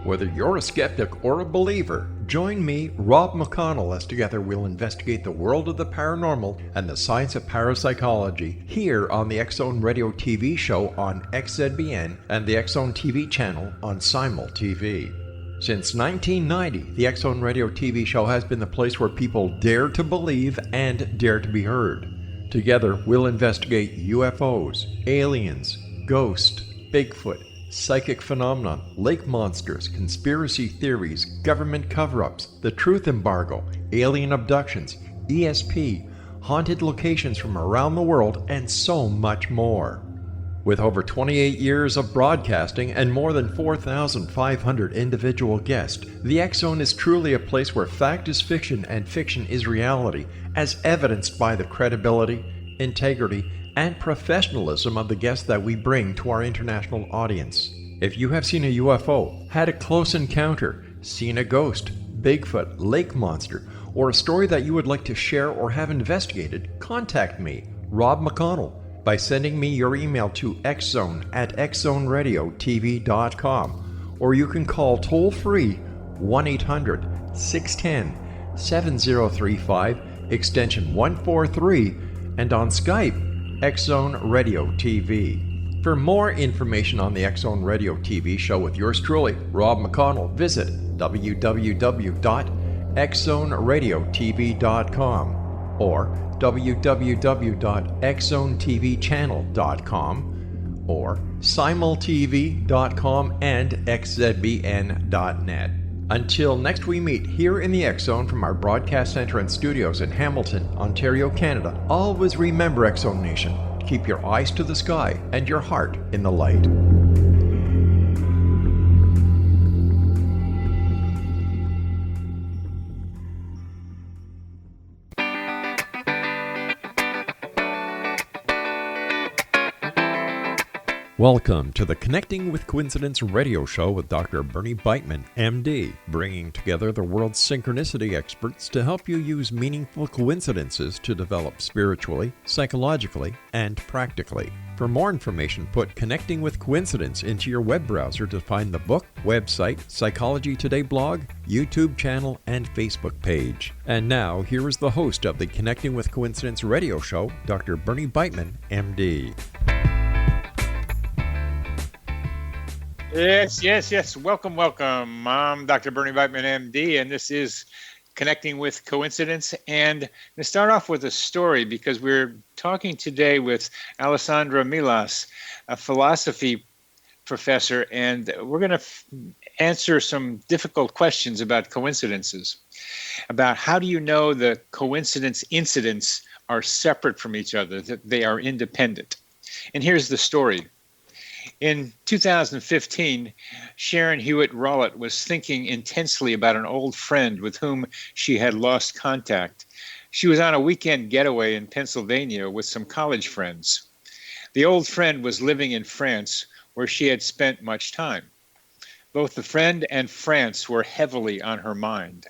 Whether you're a skeptic or a believer, join me, Rob McConnell, as together we'll investigate the world of the paranormal and the science of parapsychology here on the X-Zone Radio TV show on XZBN and the X-Zone TV channel on Simul TV. Since 1990, the X-Zone Radio TV show has been the place where people dare to believe and dare to be heard. Together, we'll investigate UFOs, aliens, ghosts, Bigfoot, psychic phenomenon, lake monsters, conspiracy theories, government cover-ups, the truth embargo, alien abductions, ESP, haunted locations from around the world, and so much more. With over 28 years of broadcasting and more than 4,500 individual guests, the X-Zone is truly a place where fact is fiction and fiction is reality, as evidenced by the credibility, integrity, and professionalism of the guests that we bring to our international audience. If you have seen a UFO, had a close encounter, seen a ghost, Bigfoot, lake monster, or a story that you would like to share or have investigated, contact me, Rob McConnell, by sending me your email to xzone@xzoneradiotv.com, or you can call toll-free 1-800-610-7035, extension 143, and on Skype, X-Zone Radio TV. For more information on the X-Zone Radio TV show with yours truly, Rob McConnell, visit www.xzoneradiotv.com or www.xzonetvchannel.com or simultv.com and xzbn.net. Until next we meet here in the X-Zone from our broadcast center and studios in Hamilton, Ontario, Canada, always remember, X-Zone Nation, keep your eyes to the sky and your heart in the light. Welcome to the Connecting with Coincidence radio show with Dr. Bernie Beitman, MD, bringing together the world's synchronicity experts to help you use meaningful coincidences to develop spiritually, psychologically, and practically. For more information, put Connecting with Coincidence into your web browser to find the book, website, Psychology Today blog, YouTube channel, and Facebook page. And now, here is the host of the Connecting with Coincidence radio show, Dr. Bernie Beitman, MD. Yes. Welcome. I'm Dr. Bernie Beitman, MD, and this is Connecting with Coincidence. And I'm going to start off with a story because we're talking today with Alessandra Melas, a philosophy professor, and we're going to answer some difficult questions about coincidences, about how do you know the coincidence incidents are separate from each other, that they are independent. And here's the story. In 2015, Sharon Hewitt-Rowlett was thinking intensely about an old friend with whom she had lost contact. She was on a weekend getaway in Pennsylvania with some college friends. The old friend was living in France, where she had spent much time. Both the friend and France were heavily on her mind.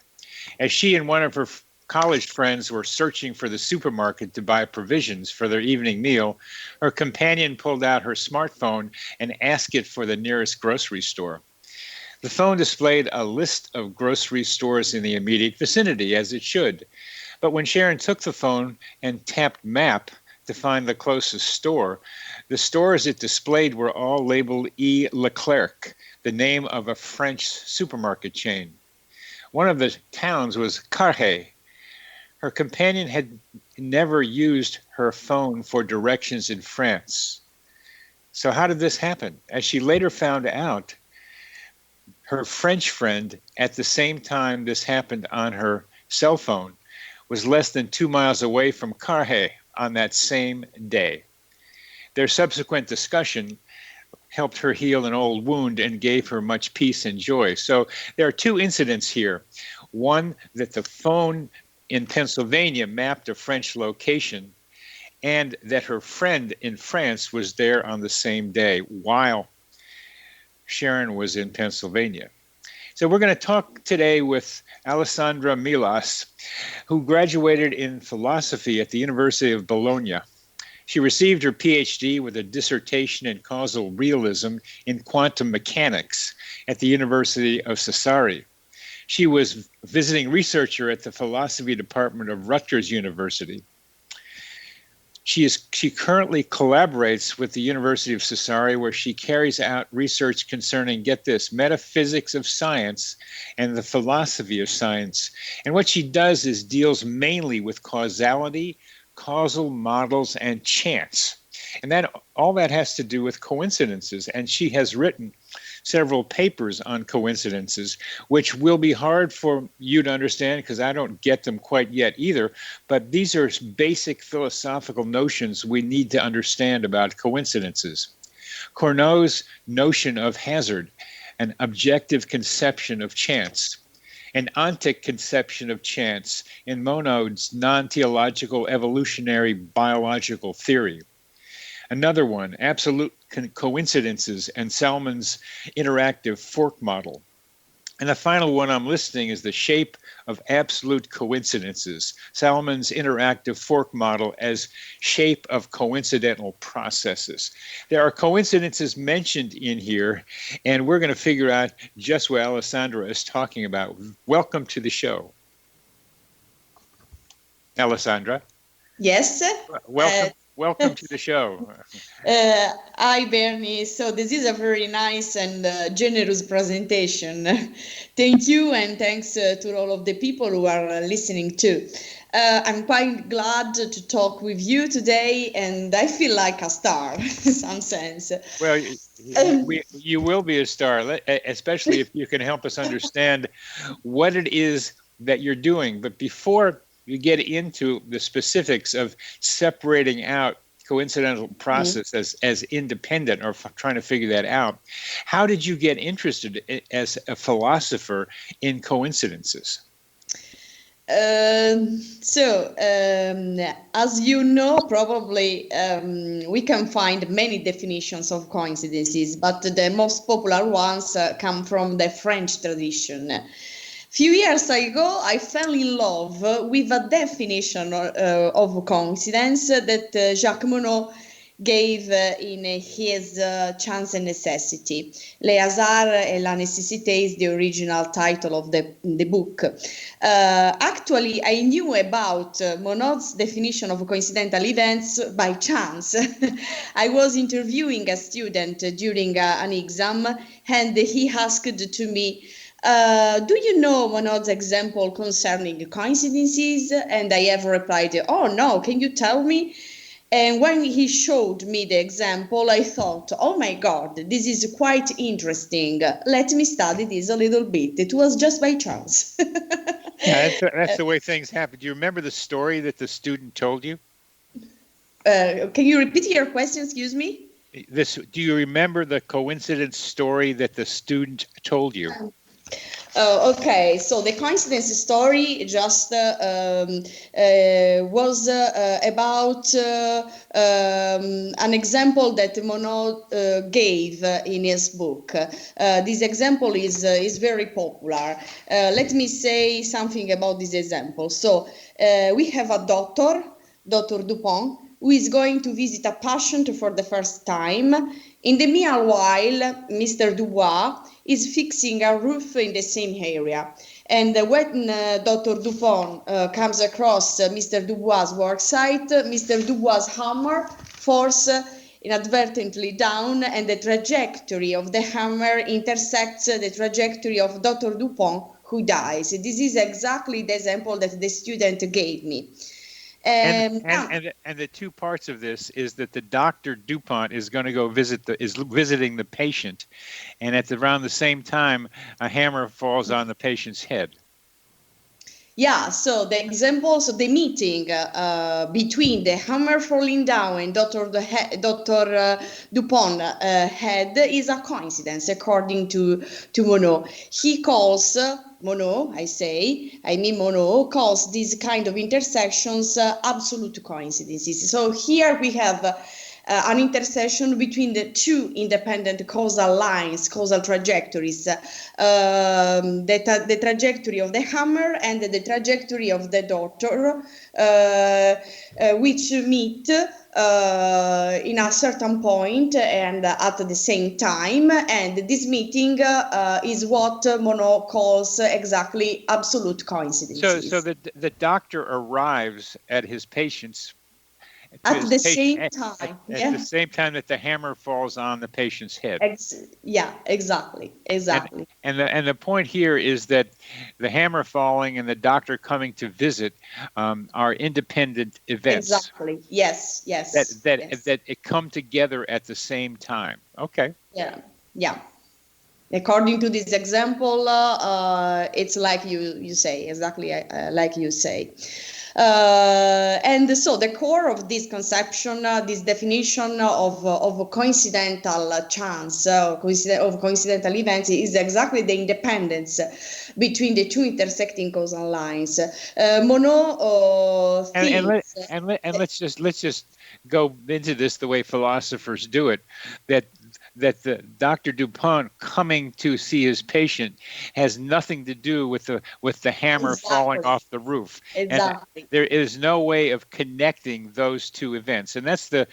As she and one of her college friends were searching for the supermarket to buy provisions for their evening meal, her companion pulled out her smartphone and asked it for the nearest grocery store. The phone displayed a list of grocery stores in the immediate vicinity, as it should. But when Sharon took the phone and tapped Map to find the closest store, the stores it displayed were all labeled E. Leclerc, the name of a French supermarket chain. One of the towns was Carhaix. Her companion had never used her phone for directions in France. So how did this happen? As she later found out, her French friend, at the same time this happened on her cell phone, was less than 2 miles away from Carhaix on that same day. Their subsequent discussion helped her heal an old wound and gave her much peace and joy. So there are two incidents here. One, that the phone in Pennsylvania mapped a French location, and that her friend in France was there on the same day while Sharon was in Pennsylvania. So we're going to talk today with Alessandra Melas, who graduated in philosophy at the University of Bologna. She received her PhD with a dissertation in causal realism in quantum mechanics at the University of Sassari. She was visiting researcher at the philosophy department of Rutgers University. She currently collaborates with the University of Sassari, where she carries out research concerning, get this, metaphysics of science and the philosophy of science. And what she does is deals mainly with causality, causal models, and chance. And all that has to do with coincidences. And she has written several papers on coincidences, which will be hard for you to understand because I don't get them quite yet either. But these are basic philosophical notions we need to understand about coincidences. Cournot's notion of hazard, an objective conception of chance, an ontic conception of chance in Monod's non-teleological evolutionary biological theory. Another one, absolute coincidences and Salmon's interactive fork model. And the final one I'm listing is the shape of absolute coincidences, Salmon's interactive fork model as shape of coincidental processes. There are coincidences mentioned in here, and we're going to figure out just what Alessandra is talking about. Welcome to the show. Alessandra? Yes. Welcome to the show. Hi, Bernie. So this is a very nice and generous presentation. Thank you, and thanks to all of the people who are listening too. I'm quite glad to talk with you today, and I feel like a star in some sense. Well, you will be a star, especially if you can help us understand what it is that you're doing. But before you get into the specifics of separating out coincidental process as independent or trying to figure that out, how did you get interested as a philosopher in coincidences? As you know, probably we can find many definitions of coincidences, but the most popular ones come from the French tradition. Few years ago, I fell in love with a definition of coincidence that Jacques Monod gave in his Chance and Necessity. Le hasard et la nécessité is the original title of the book. Actually, I knew about Monod's definition of coincidental events by chance. I was interviewing a student during an exam, and he asked to me, do you know Monod's example concerning coincidences? And I have replied, oh no, can you tell me? And when he showed me the example, I thought, oh my God, this is quite interesting. Let me study this a little bit. It was just by chance. Yeah, that's the way things happen. Do you remember the story that the student told you? Can you repeat your question, excuse me? Do you remember the coincidence story that the student told you? Okay, so the coincidence story just was about an example that Monod gave in his book. This example is very popular. Let me say something about this example. So we have a Dr. Dupont, who is going to visit a patient for the first time. In the meanwhile, Mr. Dubois is fixing a roof in the same area. And when Dr. Dupont comes across Mr. Dubois' work site, Mr. Dubois' hammer falls inadvertently down, and the trajectory of the hammer intersects the trajectory of Dr. Dupont, who dies. This is exactly the example that the student gave me. And the two parts of this is that the Dr. Dupont is going to go visiting the patient, and around the same time, a hammer falls on the patient's head. Yeah, so the example, so the meeting between the hammer falling down and Dr. Dupont head is a coincidence, according to Monod. He calls Monod calls these kind of intersections absolute coincidences. So here we have an intersection between the two independent causal lines, causal trajectories, the trajectory of the hammer and the trajectory of the daughter, which meet in a certain point and at the same time, and this meeting is what Monod calls exactly absolute coincidences. So the doctor arrives at his patient's at the same time. At the same time that the hammer falls on the patient's head. Exactly. And the point here is that the hammer falling and the doctor coming to visit are independent events. Exactly. Yes. That it come together at the same time. Okay. Yeah. According to this example, it's like you say, exactly like you say. And so the core of this conception, this definition of coincidental chance, of coincidental events, is exactly the independence between the two intersecting causal lines. Monod thinks, let's just go into this the way philosophers do it, that the Dr. Dupont coming to see his patient has nothing to do with the hammer falling off the roof. Exactly. And there is no way of connecting those two events. And that's the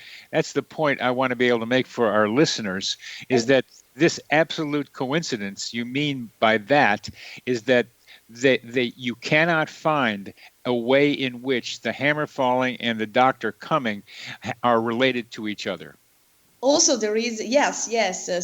point I want to be able to make for our listeners, is that this absolute coincidence, you mean by that, is that you cannot find a way in which the hammer falling and the doctor coming are related to each other. Also, there is, yes.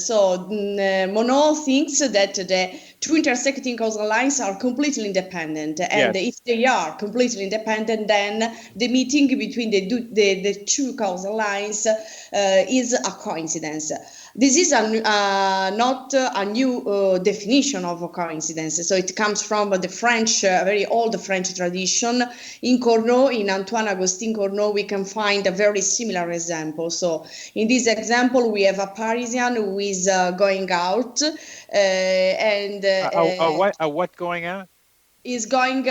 So Monod thinks that the two intersecting causal lines are completely independent. And if they are completely independent, then the meeting between the two causal lines is a coincidence. This is not a new definition of a coincidence. So it comes from the French, very old French tradition. In Cournot, in Antoine Agustin Cournot, we can find a very similar example. So in this example, we have a Parisian who is going out and what going out? Is going to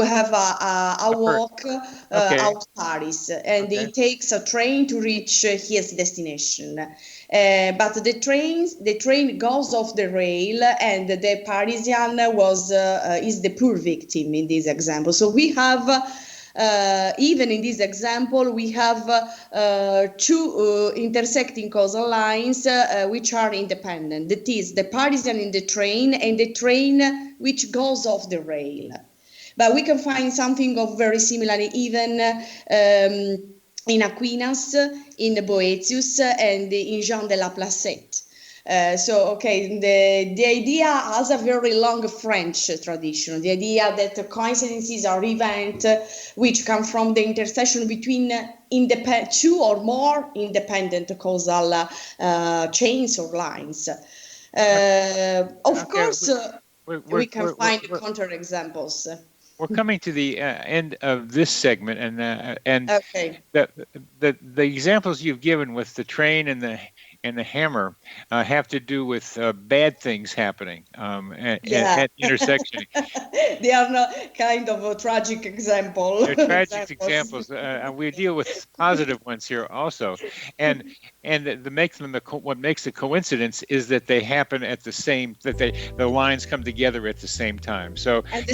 have a walk out Paris, and he takes a train to reach his destination. But the train goes off the rail, and the Parisian is the poor victim in this example. So we have. Even in this example, we have two intersecting causal lines which are independent. That is, the Parisian in the train and the train which goes off the rail. But we can find something of very similar even in Aquinas, in Boetius, and in Jean de la Placette. The idea has a very long French tradition. The idea that coincidences are events which come from the intersection between two or more independent causal chains or lines. Of course, we can find counterexamples. We're coming to the end of this segment, and the examples you've given with the train and the hammer have to do with bad things happening at intersection. They are not kind of a tragic example. They're tragic examples. We deal with positive ones here also, and what makes a coincidence is that they happen at the same, the lines come together at the same time. So and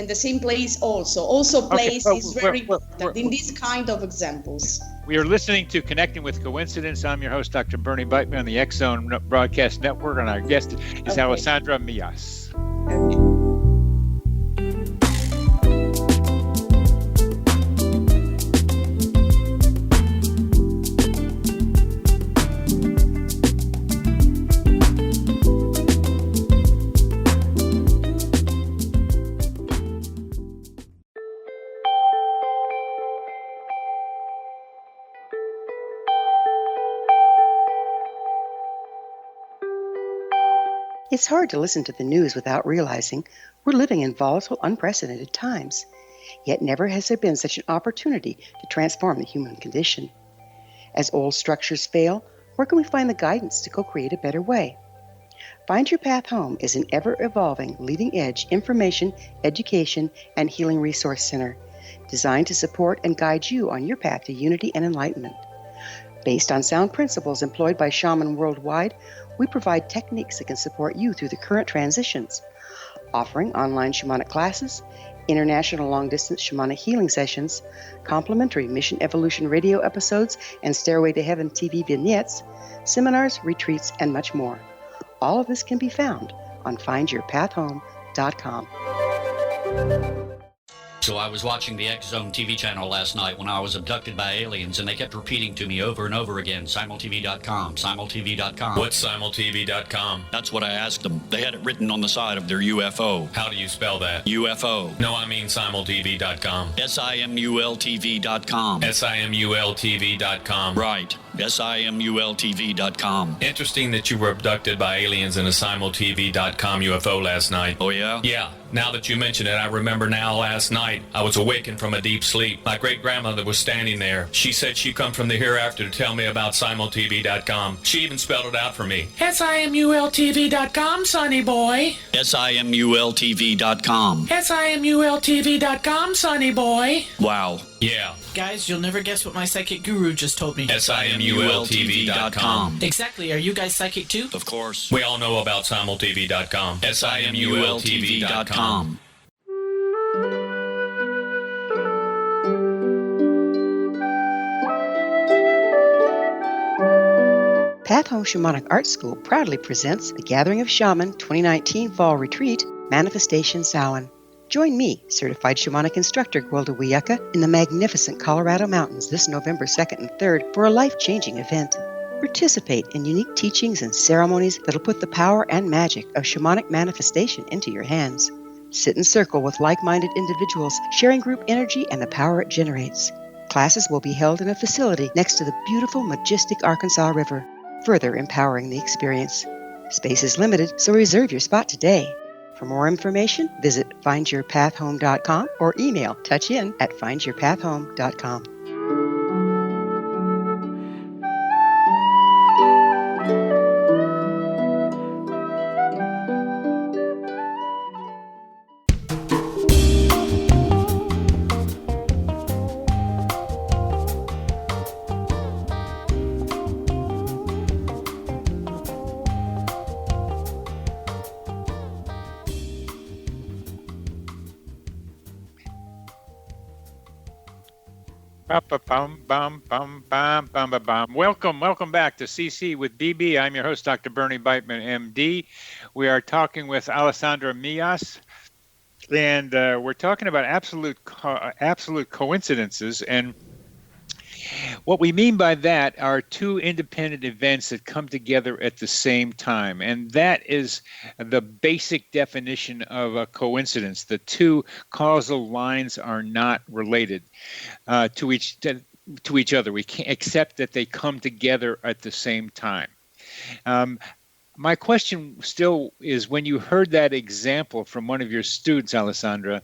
the same place also place is very important in these kind of examples. We are listening to Connecting with Coincidence. I'm your host, Dr. Bernie Beitman on the X-Zone Broadcast Network, and our guest is Alessandra Melas. It's hard to listen to the news without realizing we're living in volatile, unprecedented times. Yet never has there been such an opportunity to transform the human condition. As old structures fail, where can we find the guidance to co-create a better way? Find Your Path Home is an ever-evolving, leading-edge information, education, and healing resource center designed to support and guide you on your path to unity and enlightenment. Based on sound principles employed by shamans worldwide, we provide techniques that can support you through the current transitions, offering online shamanic classes, international long-distance shamanic healing sessions, complimentary Mission Evolution radio episodes and Stairway to Heaven TV vignettes, seminars, retreats, and much more. All of this can be found on findyourpathhome.com. So I was watching the X Zone TV channel last night when I was abducted by aliens, and they kept repeating to me over and over again, simultv.com, simultv.com. What's simultv.com? That's what I asked them. They had it written on the side of their UFO. How do you spell that? UFO. No, I mean simultv.com. simultv.com. simultv.com. Right. simultv.com. Interesting that you were abducted by aliens in a simultv.com UFO last night. Oh, yeah? Yeah. Now that you mention it, I remember now last night I was awakened from a deep sleep. My great-grandmother was standing there. She said she'd come from the hereafter to tell me about simultv.com. She even spelled it out for me. simultv.com, sonny boy. simultv.com. simultv.com, sonny boy. Wow. Yeah. Guys, you'll never guess what my psychic guru just told me. simultv.com. Exactly. Are you guys psychic too? Of course. We all know about simultv.com. simultv.com. Path Home Shamanic Art School proudly presents the Gathering of Shaman 2019 Fall Retreat, Manifestation Samhain. Join me, certified shamanic instructor Gwilda Wiyaka, in the magnificent Colorado Mountains this November 2nd and 3rd for a life-changing event. Participate in unique teachings and ceremonies that'll put the power and magic of shamanic manifestation into your hands. Sit in circle with like-minded individuals, sharing group energy and the power it generates. Classes will be held in a facility next to the beautiful, majestic Arkansas River, further empowering the experience. Space is limited, so reserve your spot today. For more information, visit findyourpathhome.com or email touchin@findyourpathhome.com. Welcome back to CC with BB. I'm your host, Dr. Bernie Beitman, MD. We are talking with Alessandra Melas, and we're talking about absolute coincidences. And what we mean by that are two independent events that come together at the same time. And that is the basic definition of a coincidence. The two causal lines are not related to each other. We can't accept that they come together at the same time. My question still is, when you heard that example from one of your students, Alessandra,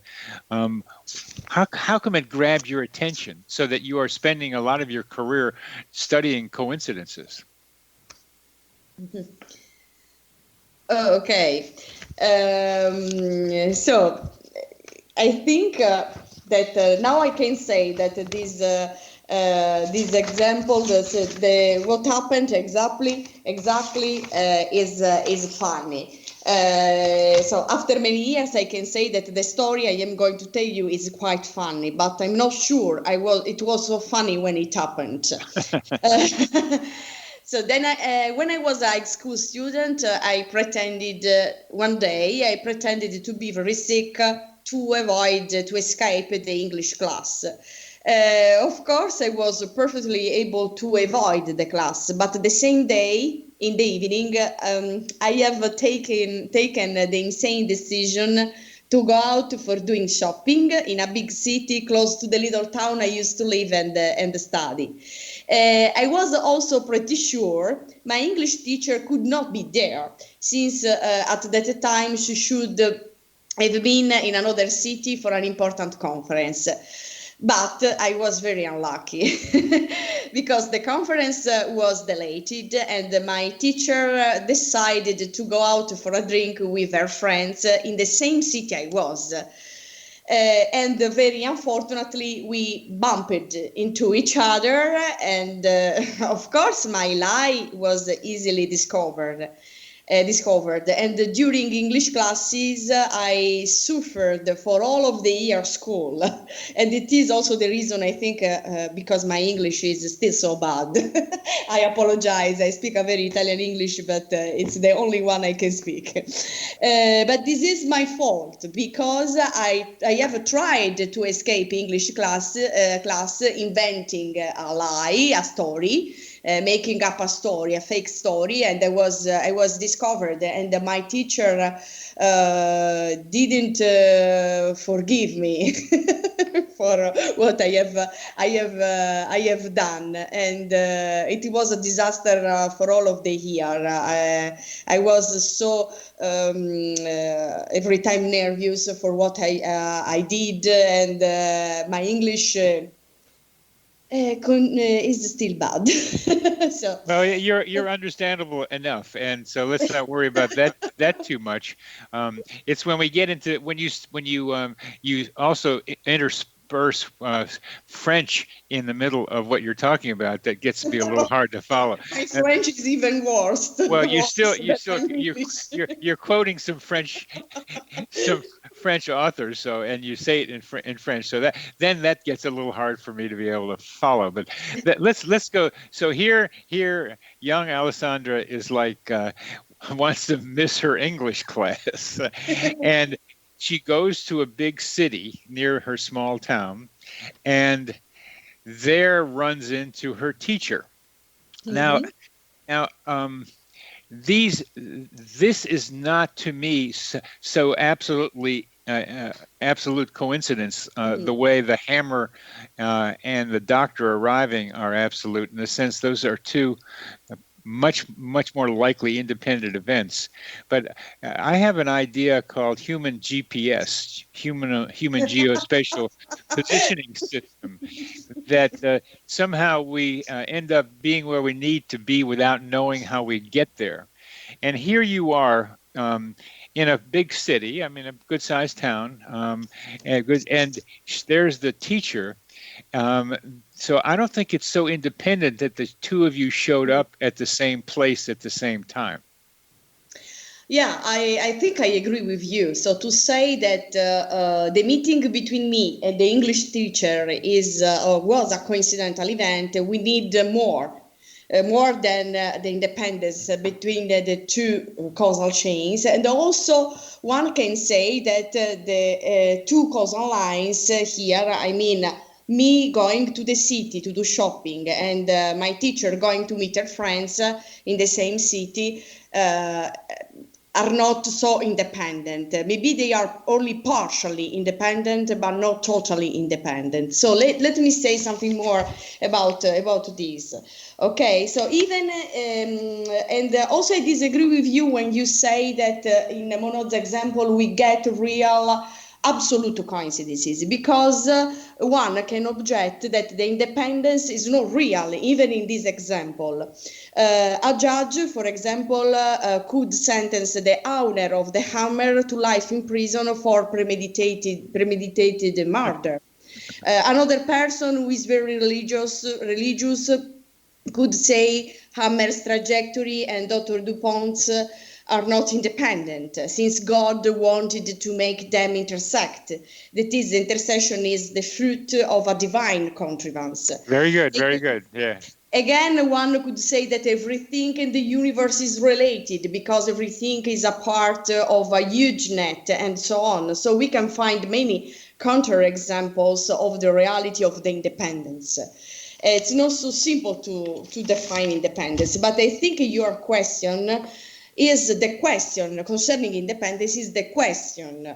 how come it grabbed your attention so that you are spending a lot of your career studying coincidences? Okay. So I think that now I can say that this example, what happened exactly is funny. So after many years, I can say that the story I am going to tell you is quite funny, but I'm not sure it was so funny when it happened. So then when I was a high school student, one day I pretended to be very sick to escape the English class. Of course, I was perfectly able to avoid the class, but the same day, in the evening, I have taken the insane decision to go out for doing shopping in a big city close to the little town I used to live and study. I was also pretty sure my English teacher could not be there, since at that time she should have been in another city for an important conference. But I was very unlucky because the conference was delayed and my teacher decided to go out for a drink with her friends in the same city I was. And very unfortunately, we bumped into each other, and of course, my lie was easily discovered. And during English classes, I suffered for all of the year school, and it is also the reason I think because my English is still so bad. I apologize. I speak a very Italian English, but it's the only one I can speak. But this is my fault because I have tried to escape English class inventing a lie, a story. Making up a story, a fake story, and I was discovered, and my teacher didn't forgive me for what I have done, and it was a disaster for all of the year. I was so every time nervous for what I did, and my English. Is still bad. So. Well, you're understandable enough, and so let's not worry about that too much. It's when we get into when you also intersperse French in the middle of what you're talking about that gets to be a little hard to follow. My French is even worse. Well, you're quoting some French authors, so, and you say it in French, so that gets a little hard for me to be able to follow. But let's go. So here, young Alessandra is like wants to miss her English class, and she goes to a big city near her small town, and there runs into her teacher. Mm-hmm. Now, this is not to me so absolutely absolute coincidence. The way the hammer and the doctor arriving are absolute, in the sense those are two much more likely independent events. But I have an idea called human GPS, human geospatial positioning system, that somehow we end up being where we need to be without knowing how we get there. And here you are in a big city, I mean a good-sized town, and there's the teacher. So I don't think it's so independent that the two of you showed up at the same place at the same time. Yeah, I think I agree with you. So to say that the meeting between me and the English teacher was a coincidental event, we need more than the independence between the two causal chains. And also one can say that the two causal lines here, I mean, me going to the city to do shopping and my teacher going to meet her friends in the same city are not so independent. Maybe they are only partially independent, but not totally independent. So let me say something more about this. Okay, so even, and also I disagree with you when you say that in Monod's example, we get real absolute coincidences, because one can object that the independence is not real, even in this example. A judge, for example, could sentence the owner of the hammer to life in prison for premeditated murder. Another person who is very religious could say Hammer's trajectory and Dr. DuPont's are not independent, since God wanted to make them intersect. That is, the intersection is the fruit of a divine contrivance. Very good, very good, yeah. Again, one could say that everything in the universe is related because everything is a part of a huge net and so on. So we can find many counterexamples of the reality of the independence. It's not so simple to define independence, but I think your question is the question concerning independence is the question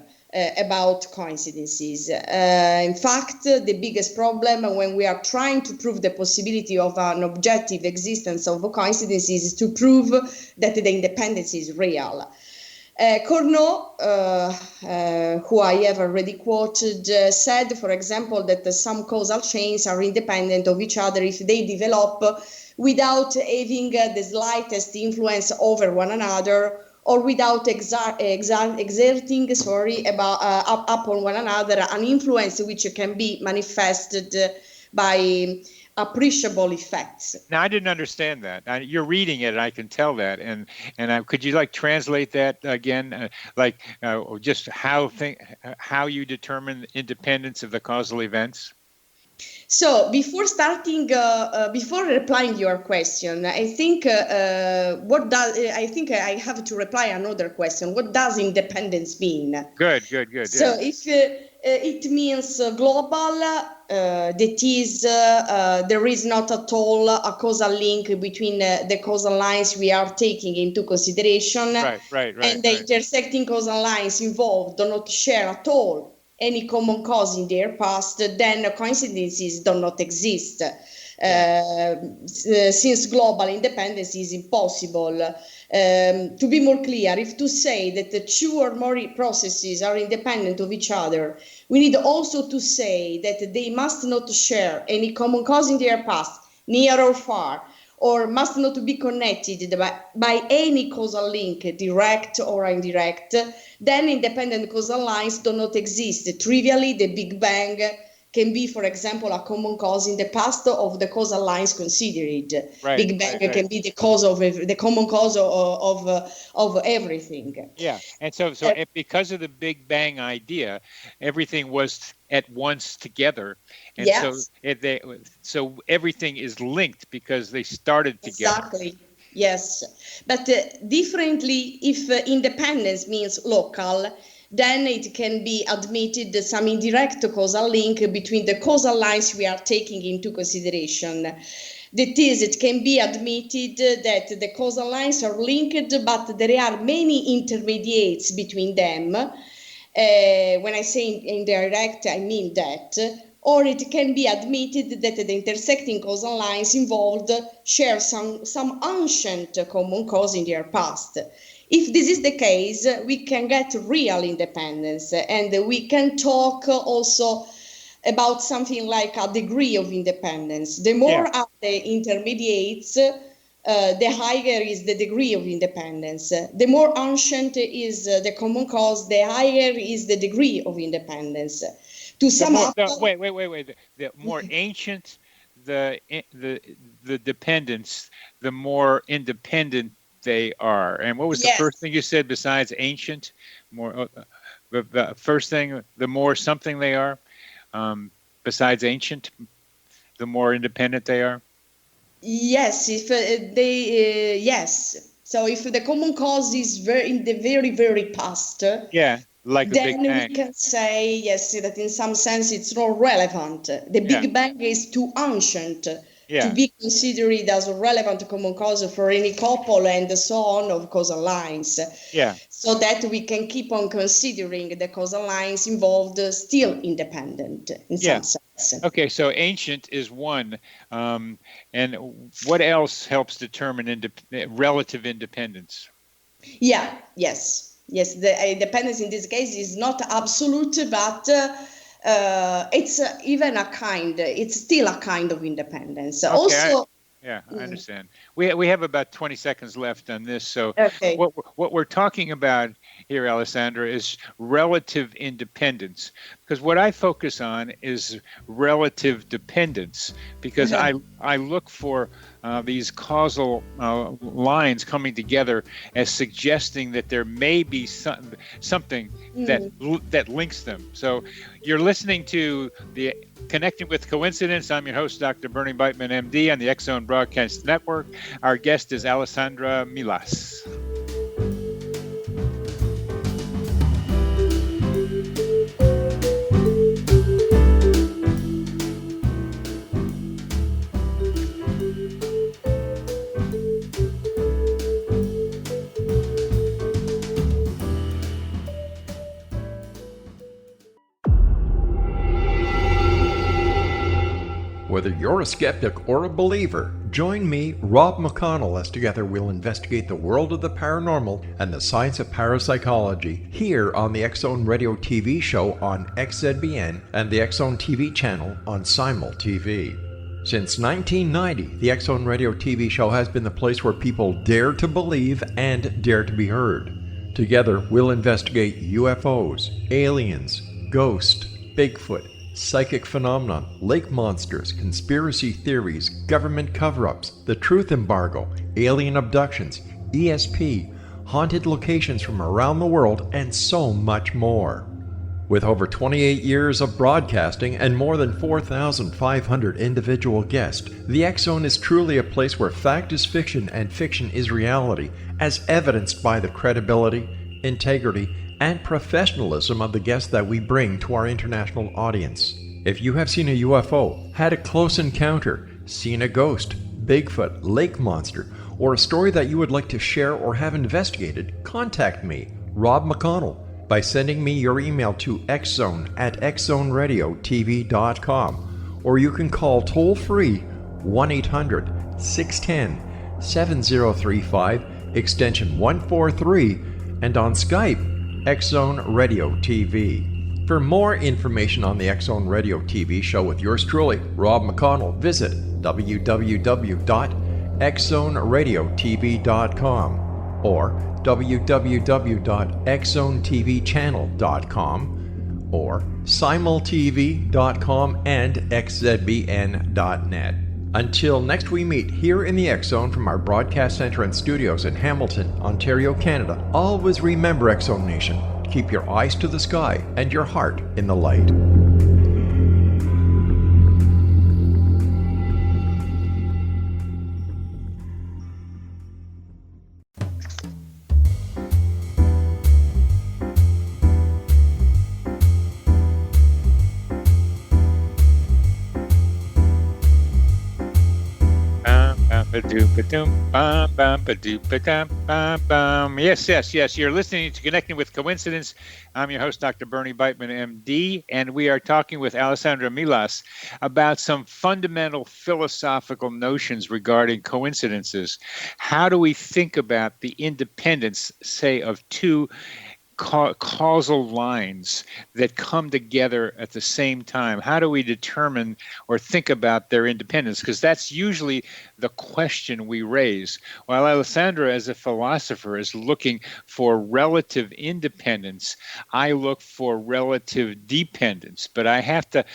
about coincidences. In fact, the biggest problem when we are trying to prove the possibility of an objective existence of coincidences is to prove that the independence is real. Cournot, who I have already quoted, said, for example, that some causal chains are independent of each other if they develop without having the slightest influence over one another, or without exerting, upon one another an influence which can be manifested by appreciable effects. Now, I didn't understand that. You're reading it, and I can tell that. And could you translate that again, just how you determine the independence of the causal events? So before replying your question, I think I have to reply another question. What does independence mean? Good. So if it means global, that is, there is not at all a causal link between the causal lines we are taking into consideration, right, and the intersecting causal lines involved do not share at all any common cause in their past, then coincidences do not exist. Since global independence is impossible. To be more clear, if to say that the two or more processes are independent of each other, we need also to say that they must not share any common cause in their past, near or far, or must not be connected by any causal link, direct or indirect, then independent causal lines do not exist. Trivially, the Big Bang can be, for example, a common cause in the past of the causal lines considered. Big Bang can be the cause of the common cause of everything. Yeah, and so because of the Big Bang idea, everything was at once together, and yes. so everything is linked because they started together. Exactly. Yes, but differently, if independence means local, then it can be admitted some indirect causal link between the causal lines we are taking into consideration. That is, it can be admitted that the causal lines are linked, but there are many intermediates between them. When I say indirect, I mean that. Or it can be admitted that the intersecting causal lines involved share some ancient common cause in their past. If this is the case, we can get real independence, and we can talk also about something like a degree of independence. The more are the intermediates, the higher is the degree of independence. The more ancient is the common cause, the higher is the degree of independence. To sum up, wait. The more ancient the dependence, the more independent they are. And what was the first thing you said besides ancient? More the first thing, the more something they are. Besides ancient, the more independent they are. Yes, if yes. So if the common cause is in the very, very past, like the Big Bang, then we can say yes that in some sense it's not relevant. The Big Bang is too ancient to be considered as a relevant common cause for any couple and so on of causal lines. So that we can keep on considering the causal lines involved still independent in some sense. Okay, so ancient is one. And what else helps determine relative independence? Yes, the independence in this case is not absolute, but it's even it's still a kind of independence. Okay, also, I understand. We have about 20 seconds left on this. So what we're talking about here, Alessandra, is relative independence. Because what I focus on is relative dependence. Because I look for these causal lines coming together as suggesting that there may be something that links them. So you're listening to the Connecting with Coincidence. I'm your host, Dr. Bernie Beitman, MD, on the X-Zone Broadcast Network. Our guest is Alessandra Melas. Whether you're a skeptic or a believer, join me, Rob McConnell, as together we'll investigate the world of the paranormal and the science of parapsychology here on the X-Zone Radio TV show on XZBN and the X-Zone TV channel on Simul TV. Since 1990, the X Zone Radio TV show has been the place where people dare to believe and dare to be heard. Together, we'll investigate UFOs, aliens, ghosts, Bigfoot, psychic phenomenon, lake monsters, conspiracy theories, government cover-ups, the truth embargo, alien abductions, ESP, haunted locations from around the world, and so much more. With over 28 years of broadcasting and more than 4,500 individual guests, the X Zone is truly a place where fact is fiction and fiction is reality, as evidenced by the credibility, integrity, and professionalism of the guests that we bring to our international audience. If you have seen a UFO, had a close encounter, seen a ghost, Bigfoot, lake monster, or a story that you would like to share or have investigated, contact me, Rob McConnell, by sending me your email to xzone@xzoneradiotv.com, or you can call toll-free 1-800-610-7035, extension 143, and on Skype, X Zone Radio TV. For more information on the X Zone Radio TV show with yours truly, Rob McConnell, visit www.xzoneradiotv.com or www.xzonetvchannel.com or simultv.com and xzbn.net. Until next we meet here in the X Zone from our broadcast center and studios in Hamilton, Ontario, Canada, always remember, X Zone Nation, keep your eyes to the sky and your heart in the light. Yes. You're listening to Connecting with Coincidence. I'm your host, Dr. Bernie Beitman, MD, and we are talking with Alessandra Melas about some fundamental philosophical notions regarding coincidences. How do we think about the independence, say, of two causal lines that come together at the same time? How do we determine or think about their independence? Because that's usually the question we raise. While Alessandra, as a philosopher, is looking for relative independence, I look for relative dependence. But I have to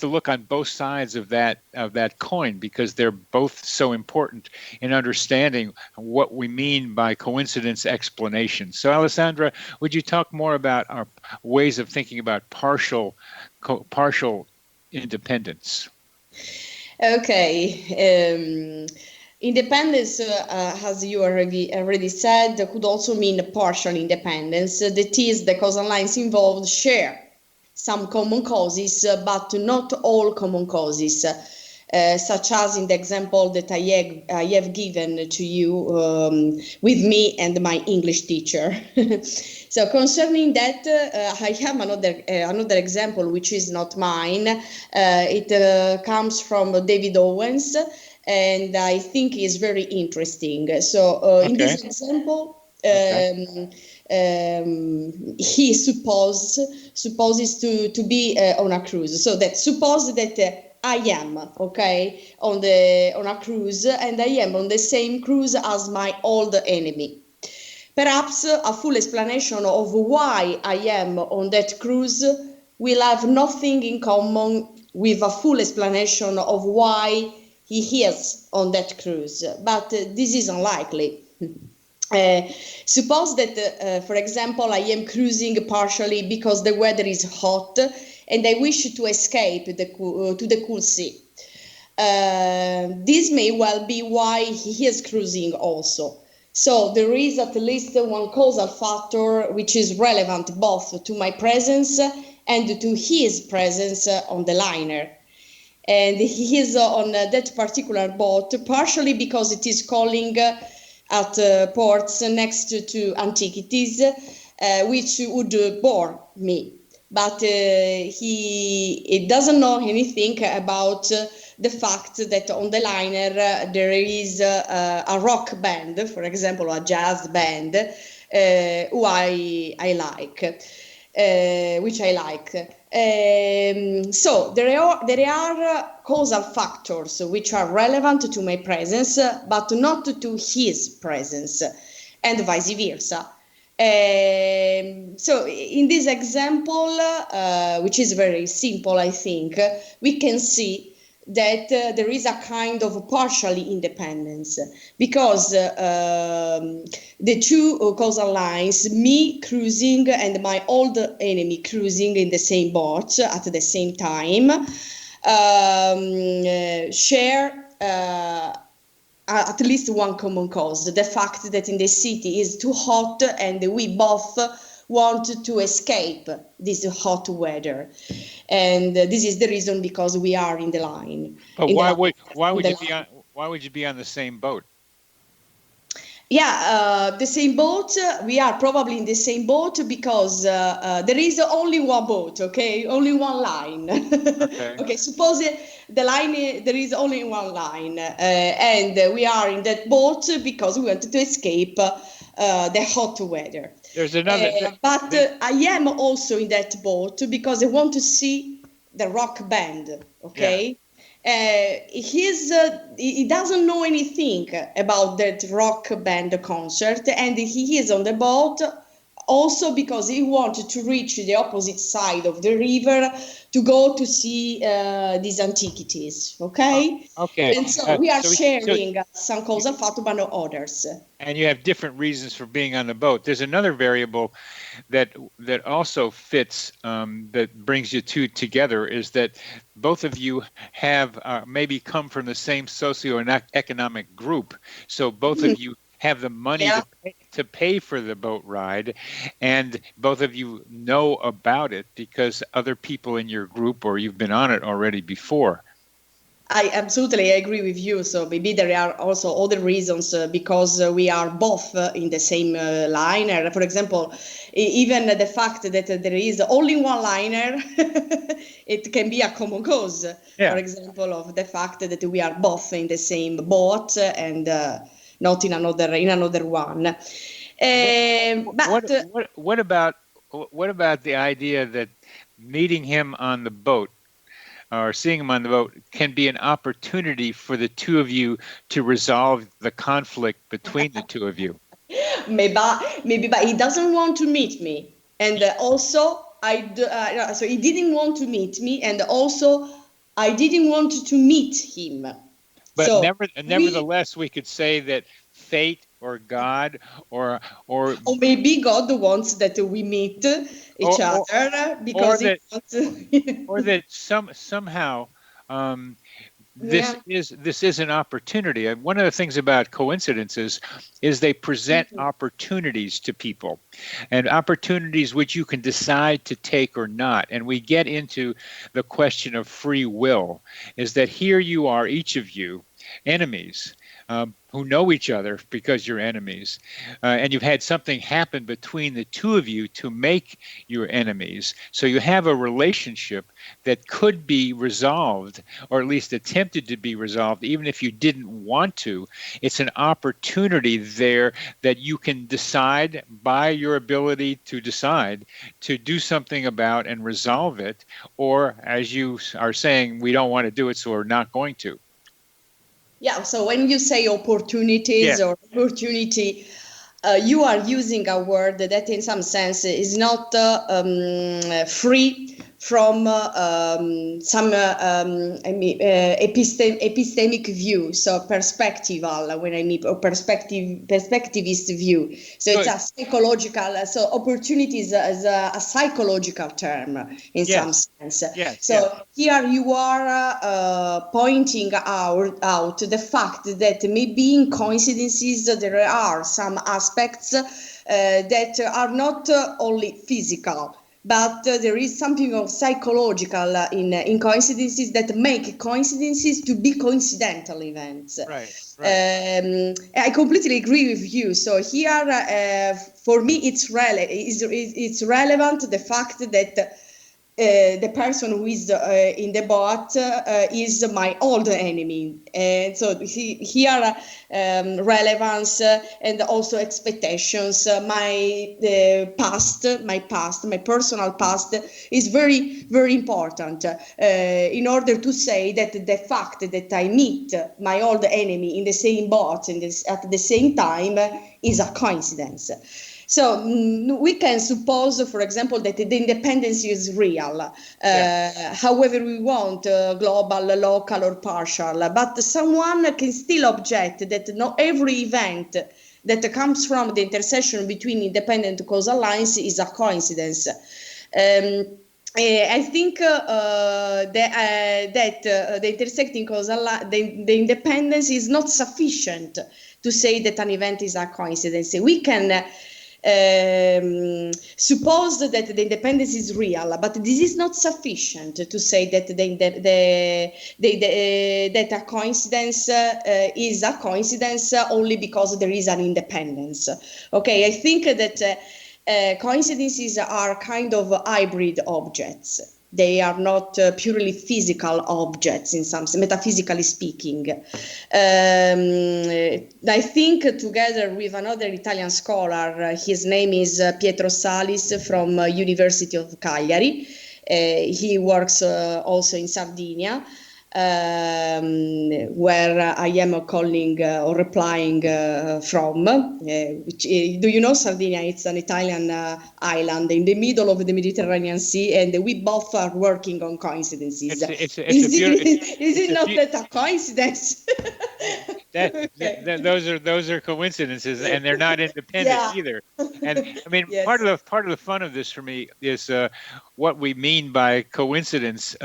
look on both sides of that coin, because they're both so important in understanding what we mean by coincidence explanation. So, Alessandra, would you talk more about our ways of thinking about partial independence? Okay. Independence, as you already said, could also mean partial independence. That is, the causal lines involved share some common causes, but not all common causes. Such as in the example that I have given to you with me and my English teacher. So concerning that, I have another example which is not mine. It comes from David Owens, and I think is very interesting. So in this example, he supposes to be on a cruise. So that suppose that I am on a cruise, and I am on the same cruise as my old enemy. Perhaps a full explanation of why I am on that cruise will have nothing in common with a full explanation of why he is on that cruise. But this is unlikely. Suppose that, for example, I am cruising partially because the weather is hot and I wish to escape to the cool sea. This may well be why he is cruising also. So there is at least one causal factor which is relevant both to my presence and to his presence on the liner. And he is on that particular boat partially because it is calling at ports next to antiquities, which would bore me. But he doesn't know anything about the fact that on the liner there is a rock band, for example, a jazz band, who I like, which I like. So there are causal factors which are relevant to my presence, but not to his presence, and vice versa. So in this example, which is very simple, I think, we can see that there is a kind of partially independence, because the two causal lines, me cruising and my old enemy cruising in the same boat at the same time, share at least one common cause: the fact that in the city is too hot and we both want to escape this hot weather, and this is the reason because we are in the line. But why would you be on the same boat? Yeah, the same boat. We are probably in the same boat because there is only one boat. Okay, only one line. Okay. Okay. Suppose the line there is only one line, and we are in that boat because we wanted to escape the hot weather. There's another. But I am also in that boat because I want to see the rock band. Okay. He doesn't know anything about that rock band concert, and he is on the boat also because he wanted to reach the opposite side of the river to go to see these antiquities. Okay. Okay. And so we are sharing some causal factor, but not others. And you have different reasons for being on the boat. There's another variable that also fits, that brings you two together, is that both of you have maybe come from the same socioeconomic group. So both of you have the money to pay for the boat ride, and both of you know about it because other people in your group or you've been on it already before. I absolutely agree with you. So maybe there are also other reasons because we are both in the same liner. For example, even the fact that there is only one liner, it can be a common cause. Yeah. For example, of the fact that we are both in the same boat and not in another one. What about the idea that meeting him on the boat or seeing him on the boat can be an opportunity for the two of you to resolve the conflict between the two of you? Maybe, but he doesn't want to meet me, and also so he didn't want to meet me, and also I didn't want to meet him. But so nevertheless, we could say that fate or God or maybe God wants that we meet each other because or that somehow this is an opportunity. And one of the things about coincidences is they present opportunities to people, and opportunities which you can decide to take or not. And we get into the question of free will, is that here you are, each of you, enemies, who know each other because you're enemies, and you've had something happen between the two of you to make you enemies. So you have a relationship that could be resolved, or at least attempted to be resolved, even if you didn't want to. It's an opportunity there that you can decide by your ability to decide to do something about and resolve it, or as you are saying, we don't want to do it, so we're not going to. Yeah, so when you say opportunities or opportunity, you are using a word that in some sense is not free from some epistemic view, so perspectival, when I mean, or perspectivist view. So it's a psychological, so opportunity is a psychological term in some sense. Here you are pointing out the fact that maybe in coincidences there are some aspects that are not only physical, but there is something of psychological in coincidences that make coincidences to be coincidental events. Right. I completely agree with you. So here, for me, it's relevant the fact that the person who is in the boat is my old enemy. And so here relevance and also expectations, my personal past is very, very important in order to say that the fact that I meet my old enemy in the same boat at the same time is a coincidence. So we can suppose, for example, that the independence is real, however we want, global, local, or partial. But someone can still object that not every event that comes from the intersection between independent causal lines is a coincidence. I think that the intersecting causal the independence is not sufficient to say that an event is a coincidence. We can suppose that the independence is real, but this is not sufficient to say that that a coincidence is a coincidence only because there is an independence. Okay, I think that coincidences are kind of hybrid objects. They are not purely physical objects in some sense, metaphysically speaking. I think together with another Italian scholar, his name is Pietro Salis from University of Cagliari. He works also in Sardinia, where I am calling or replying from. Do you know Sardinia? It's an Italian island in the middle of the Mediterranean Sea, and we both are working on coincidences. Is it not that a coincidence? Those are coincidences, and they're not independent either. And I mean, part of the fun of this for me is what we mean by coincidence.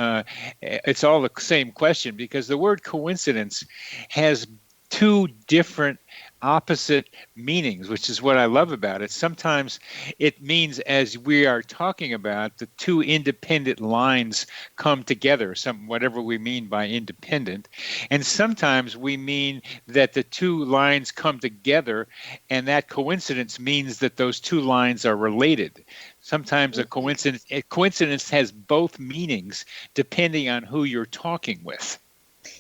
It's all the same question, because the word coincidence has two different opposite meanings, which is what I love about it. Sometimes it means, as we are talking about, the two independent lines come together, whatever we mean by independent. And sometimes we mean that the two lines come together, and that coincidence means that those two lines are related. Sometimes a coincidence has both meanings depending on who you're talking with.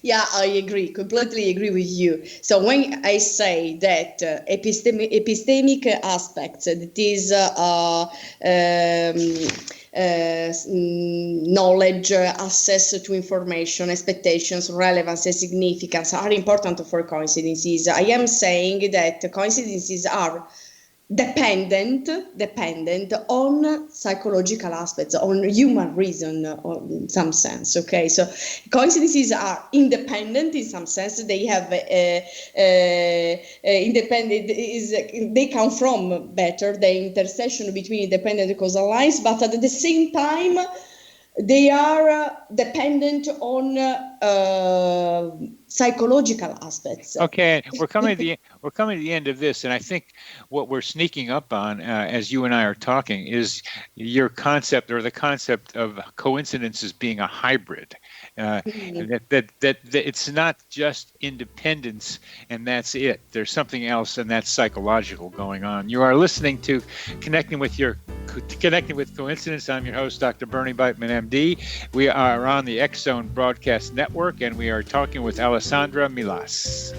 Yeah, I agree, completely agree with you. So when I say that epistemic aspects, that is knowledge, access to information, expectations, relevance, and significance are important for coincidences, I am saying that coincidences are dependent on psychological aspects, on human reason, in some sense. Okay, so coincidences are independent in some sense. They have they come from the intersection between independent causal lines, but at the same time they are dependent on psychological aspects. Okay, we're coming to the end of this, and I think what we're sneaking up on as you and I are talking is your concept, or the concept of coincidences being a hybrid. That it's not just independence and that's it. There's something else, and that's psychological going on. You are listening to Connecting with Coincidence. I'm your host, Dr. Bernie Beitman, MD. We are on the X Zone Broadcast Network, and we are talking with Alessandra Melas.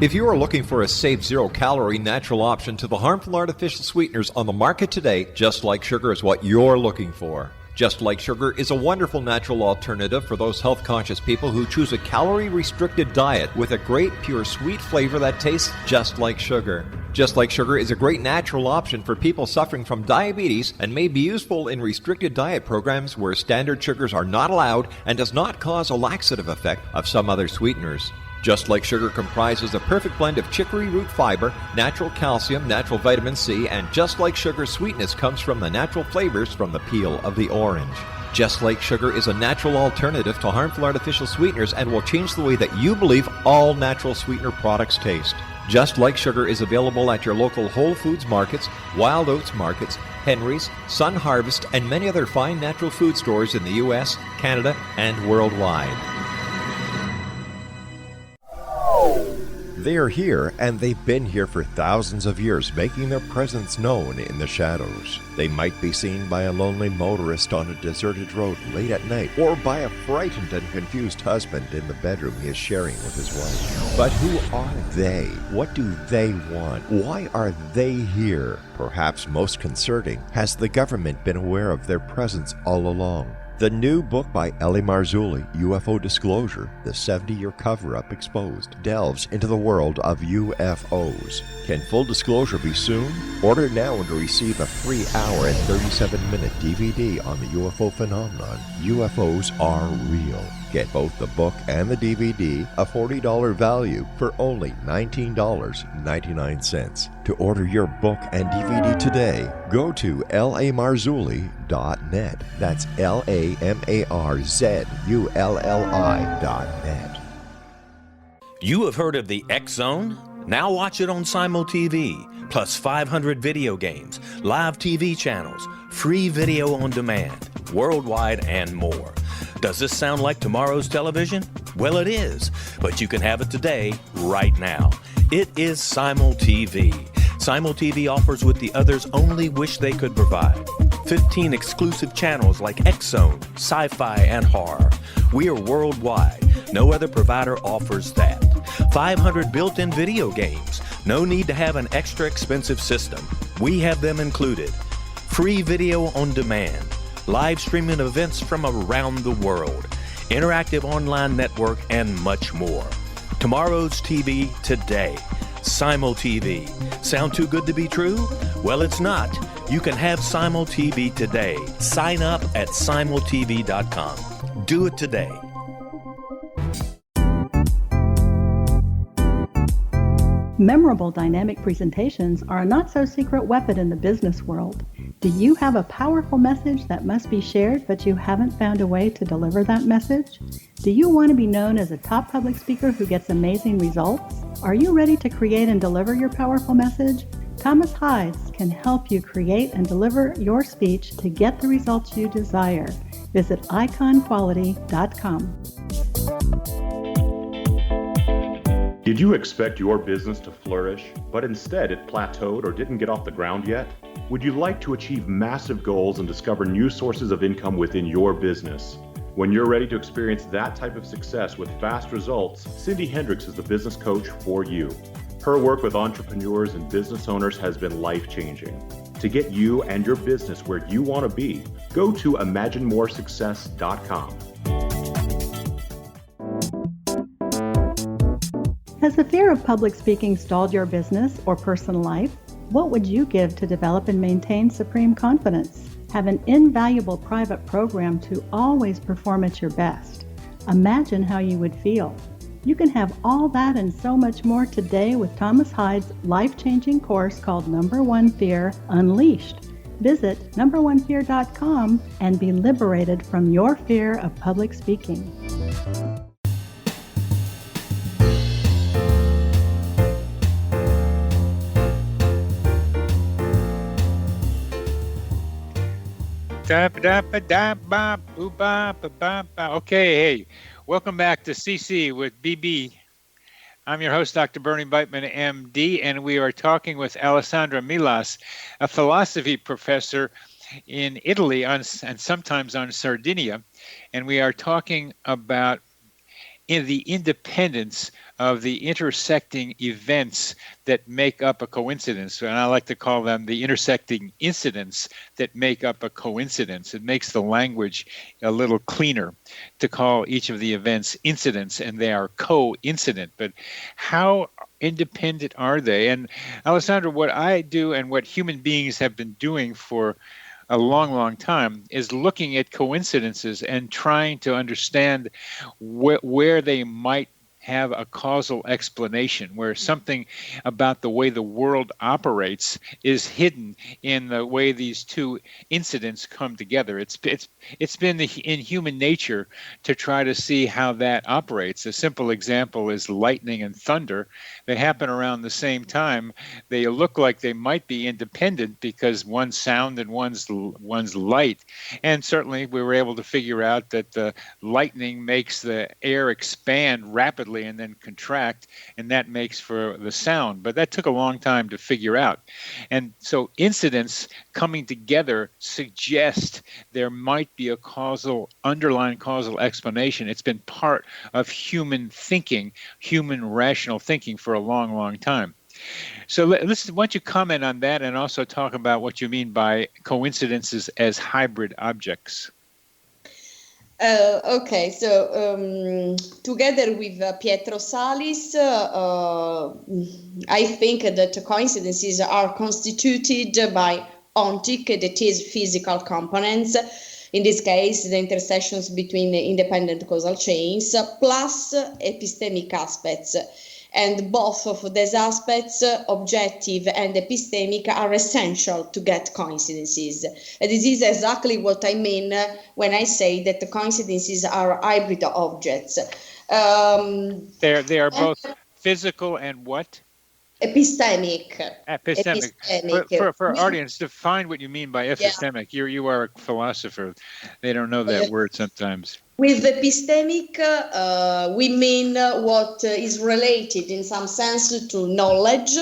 If you are looking for a safe, zero-calorie natural option to the harmful artificial sweeteners on the market today, Just Like Sugar is what you're looking for. Just Like Sugar is a wonderful natural alternative for those health-conscious people who choose a calorie-restricted diet with a great, pure, sweet flavor that tastes just like sugar. Just Like Sugar is a great natural option for people suffering from diabetes and may be useful in restricted diet programs where standard sugars are not allowed and does not cause a laxative effect of some other sweeteners. Just Like Sugar comprises a perfect blend of chicory root fiber, natural calcium, natural vitamin C, and Just Like Sugar's sweetness comes from the natural flavors from the peel of the orange. Just Like Sugar is a natural alternative to harmful artificial sweeteners and will change the way that you believe all natural sweetener products taste. Just Like Sugar is available at your local Whole Foods markets, Wild Oats markets, Henry's, Sun Harvest, and many other fine natural food stores in the U.S., Canada, and worldwide. They are here, and they've been here for thousands of years, making their presence known in the shadows. They might be seen by a lonely motorist on a deserted road late at night, or by a frightened and confused husband in the bedroom he is sharing with his wife. But who are they? What do they want? Why are they here? Perhaps most concerning, has the government been aware of their presence all along? The new book by Ellie Marzulli, UFO Disclosure, the 70-year cover-up exposed, delves into the world of UFOs. Can full disclosure be soon? Order now and receive a free hour and 37-minute DVD on the UFO phenomenon. UFOs are real. Get both the book and the DVD, a $40 value, for only $19.99. To order your book and DVD today, go to lamarzulli.net. That's LAMARZULLI.net. You have heard of the X Zone? Now watch it on Simul TV, plus 500 video games, live TV channels, free video on demand, worldwide, and more. Does this sound like tomorrow's television? Well, it is, but you can have it today, right now. It is Simul TV. Simul TV offers what the others only wish they could provide. 15 exclusive channels like X-Zone, Sci-Fi, and Horror. We are worldwide. No other provider offers that. 500 built-in video games. No need to have an extra expensive system. We have them included. Free video on demand. Live streaming events from around the world, interactive online network, and much more. Tomorrow's TV today. Simul TV. Sound too good to be true? Well, it's not. You can have Simul TV today. Sign up at simultv.com. Do it today. Memorable dynamic presentations are a not-so-secret weapon in the business world. Do you have a powerful message that must be shared, but you haven't found a way to deliver that message? Do you want to be known as a top public speaker who gets amazing results? Are you ready to create and deliver your powerful message? Thomas Hides can help you create and deliver your speech to get the results you desire. Visit iconquality.com. Did you expect your business to flourish, but instead it plateaued or didn't get off the ground yet? Would you like to achieve massive goals and discover new sources of income within your business? When you're ready to experience that type of success with fast results, Cindy Hendricks is the business coach for you. Her work with entrepreneurs and business owners has been life-changing. To get you and your business where you want to be, go to imaginemoresuccess.com. Has the fear of public speaking stalled your business or personal life? What would you give to develop and maintain supreme confidence? Have an invaluable private program to always perform at your best. Imagine how you would feel. You can have all that and so much more today with Thomas Hides' life-changing course called Number One Fear Unleashed. Visit numberonefear.com and be liberated from your fear of public speaking. Okay, hey, welcome back to CC with BB. I'm your host, Dr. Bernie Beitman, MD, and we are talking with Alessandra Melas, a philosophy professor in Italy and sometimes on Sardinia, and we are talking about the independence of the intersecting events that make up a coincidence. And I like to call them the intersecting incidents that make up a coincidence. It makes the language a little cleaner to call each of the events incidents, and they are coincident. But how independent are they? And Alessandra, what I do and what human beings have been doing for a long, long time is looking at coincidences and trying to understand where they might have a causal explanation, where something about the way the world operates is hidden in the way these two incidents come together. It's been in human nature to try to see how that operates. A simple example is lightning and thunder. They happen around the same time. They look like they might be independent because one's sound and one's light. And certainly we were able to figure out that the lightning makes the air expand rapidly and then contract, and that makes for the sound. But that took a long time to figure out. And so incidents coming together suggest there might be a underlying causal explanation. It's been part of human thinking, human rational thinking for a long, long time. So why don't you comment on that and also talk about what you mean by coincidences as hybrid objects? Okay, so together with Pietro Salis, I think that coincidences are constituted by ontic, that is physical components, in this case the intersections between independent causal chains, plus epistemic aspects. And both of these aspects, objective and epistemic, are essential to get coincidences. And this is exactly what I mean when I say that the coincidences are hybrid objects. They are both physical and what? Epistemic. Epistemic. For our audience, define what you mean by epistemic. Yeah. You are a philosopher. They don't know that word sometimes. With epistemic, we mean what is related in some sense to knowledge,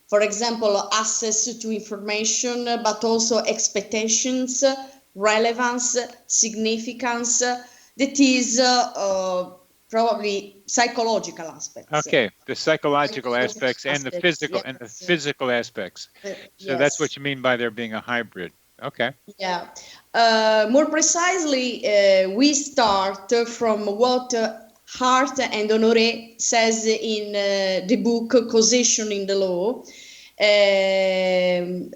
for example, access to information, but also expectations, relevance, significance. That is probably psychological aspects. Okay, the psychological aspects and the physical aspects. So that's what you mean by there being a hybrid. Okay. Yeah. More precisely, we start from what Hart and Honoré says in the book Causation in the Law. And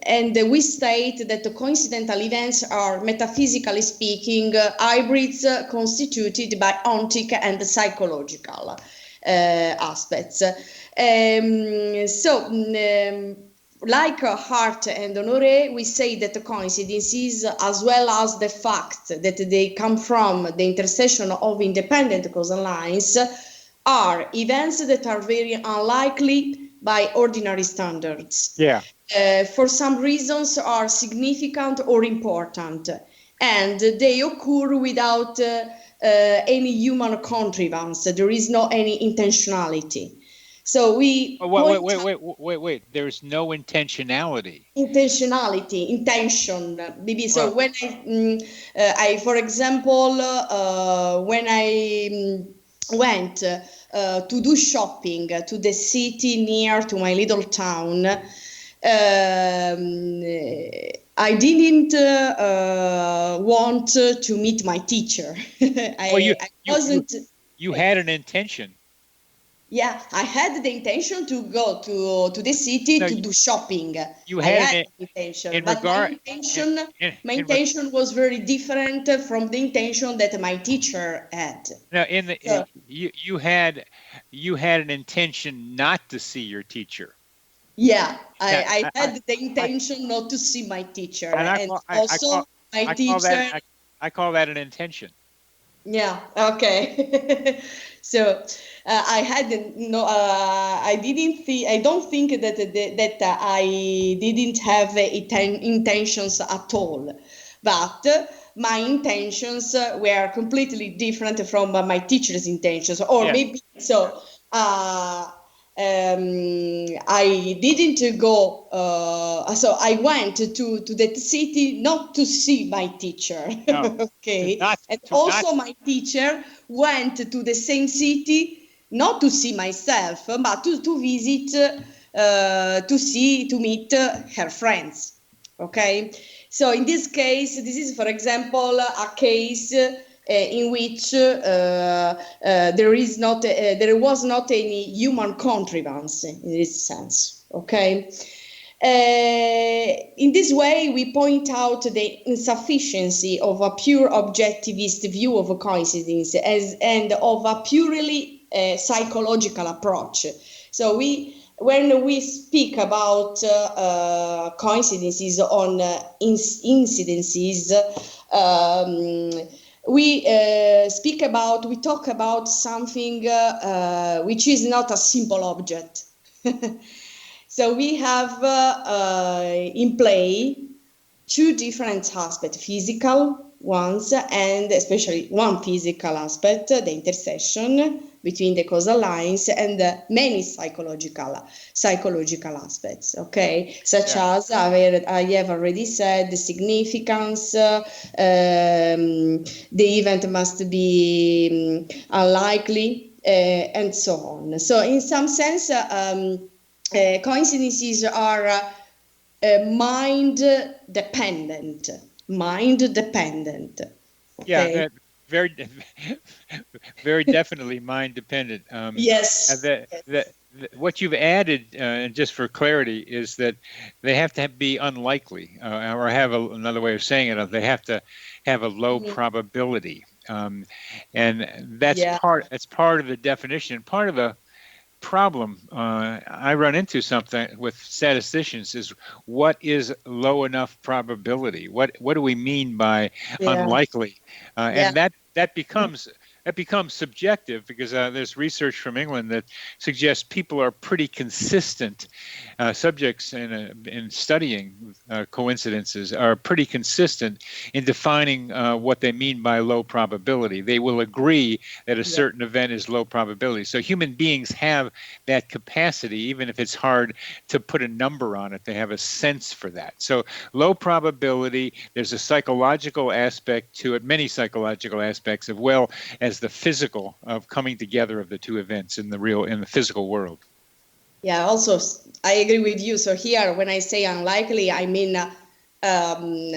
we state that the coincidental events are, metaphysically speaking, hybrids constituted by ontic and psychological aspects. Like Hart and Honoré, we say that the coincidences, as well as the fact that they come from the intersection of independent causal lines, are events that are very unlikely by ordinary standards. Yeah. For some reasons are significant or important, and they occur without any human contrivance. There is no any intentionality. So we wait. There's no intentionality. Intention, maybe. So when I, for example, when I went to do shopping to the city near to my little town, I didn't want to meet my teacher. You had an intention. Yeah, I had the intention to go to the city to do shopping. You had an intention, but my intention was very different from the intention that my teacher had. Now, you had an intention not to see your teacher. Yeah, I had the intention not to see my teacher, I call that an intention. Yeah. Okay. So I don't think that I didn't have intentions at all, but my intentions were completely different from my teacher's intentions, or maybe so. I didn't go. So I went to that city not to see my teacher. No, okay, my teacher went to the same city not to see myself, but to visit, to meet her friends. Okay, so in this case, this is, for example, a case in which there was not any human contrivance in this sense. Okay. In this way, we point out the insufficiency of a pure objectivist view of a coincidence and of a purely psychological approach. So when we speak about coincidences on incidences, we talk about something which is not a simple object. So we have in play two different aspects, physical ones, and especially one physical aspect, the intersection between the causal lines, and many psychological aspects, okay? Such as I have already said, the significance, the event must be unlikely, and so on. So in some sense, coincidences are mind dependent. Okay? Yeah, very, very definitely mind dependent. Yes. What you've added, and just for clarity, is that they have to be unlikely, or have another way of saying it. They have to have a low probability, and that's part of the definition. Part of the problem I run into something with statisticians is, what is low enough probability? What do we mean by unlikely? And that becomes subjective, because there's research from England that suggests people are pretty consistent. Subjects in studying coincidences are pretty consistent in defining what they mean by low probability. They will agree that a certain event is low probability. So human beings have that capacity, even if it's hard to put a number on it. They have a sense for that. So low probability, there's a psychological aspect to it, many psychological aspects, as well as the physical of coming together of the two events in the physical world. Yeah, also I agree with you. So here, when I say unlikely, I mean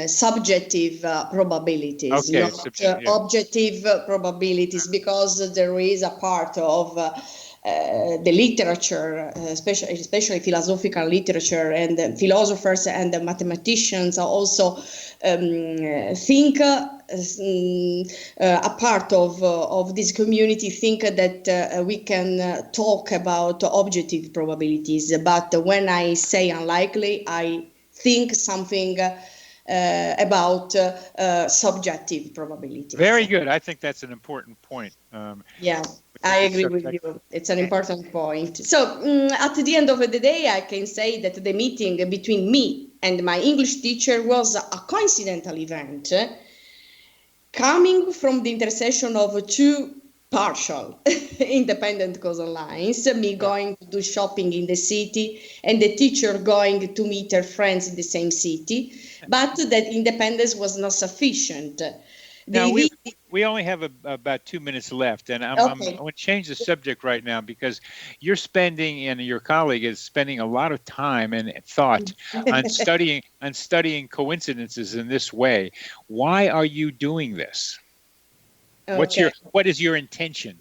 subjective probabilities, not objective probabilities, because there is a part of the literature, especially philosophical literature, and philosophers and mathematicians also think, a part of this community think that we can talk about objective probabilities. But when I say unlikely, I think something about subjective probabilities. Very good. I think that's an important point. I agree with you. It's an important point. So at the end of the day, I can say that the meeting between me and my English teacher was a coincidental event, coming from the intersection of two partial independent causal lines, me going to do shopping in the city and the teacher going to meet her friends in the same city, but that independence was not sufficient. Now, we only have about 2 minutes left, and I want to change the subject right now, because you're spending, and your colleague is spending, a lot of time and thought on studying coincidences in this way. Why are you doing this? What is your intention?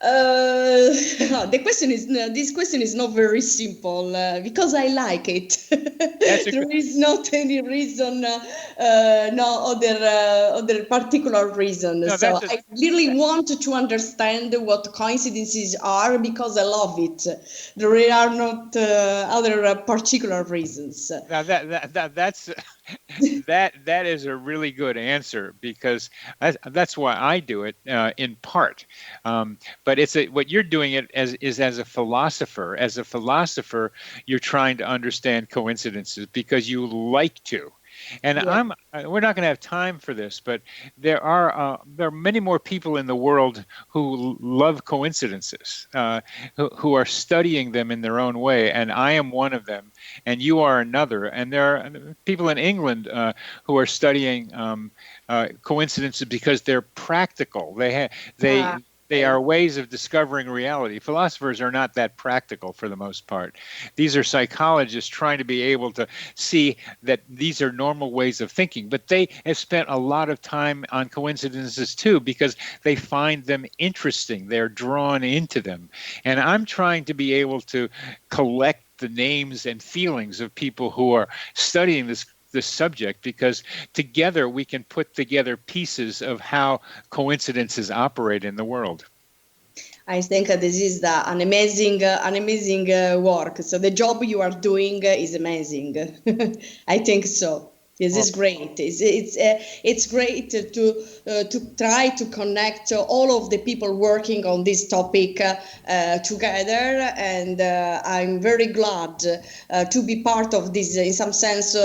This question is not very simple, because I like it. There is not any reason, no other particular reason. I really want to understand what coincidences are, because I love it. There are not other particular reasons. Now that is a really good answer, because that's why I do it, in part. But what you're doing it as a philosopher. As a philosopher, you're trying to understand coincidences because you like to. And we're not going to have time for this, but there are many more people in the world who love coincidences, who are studying them in their own way, and I am one of them, and you are another. And there are people in England who are studying coincidences because they're practical. They are ways of discovering reality. Philosophers are not that practical for the most part. These are psychologists trying to be able to see that these are normal ways of thinking. But they have spent a lot of time on coincidences too, because they find them interesting. They're drawn into them. And I'm trying to be able to collect the names and feelings of people who are studying this subject, because together we can put together pieces of how coincidences operate in the world. I think this is an amazing work. So the job you are doing is amazing. I think so. This is great. It's great to try to connect all of the people working on this topic together, and I'm very glad to be part of this. In some sense,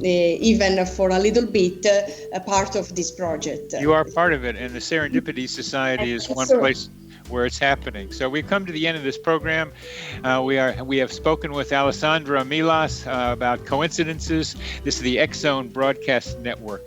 even for a little bit, a part of this project. You are part of it, and the Serendipity Society is one place where it's happening. So we've come to the end of this program. We have spoken with Alessandra Melas about coincidences. This is the X Zone Broadcast Network.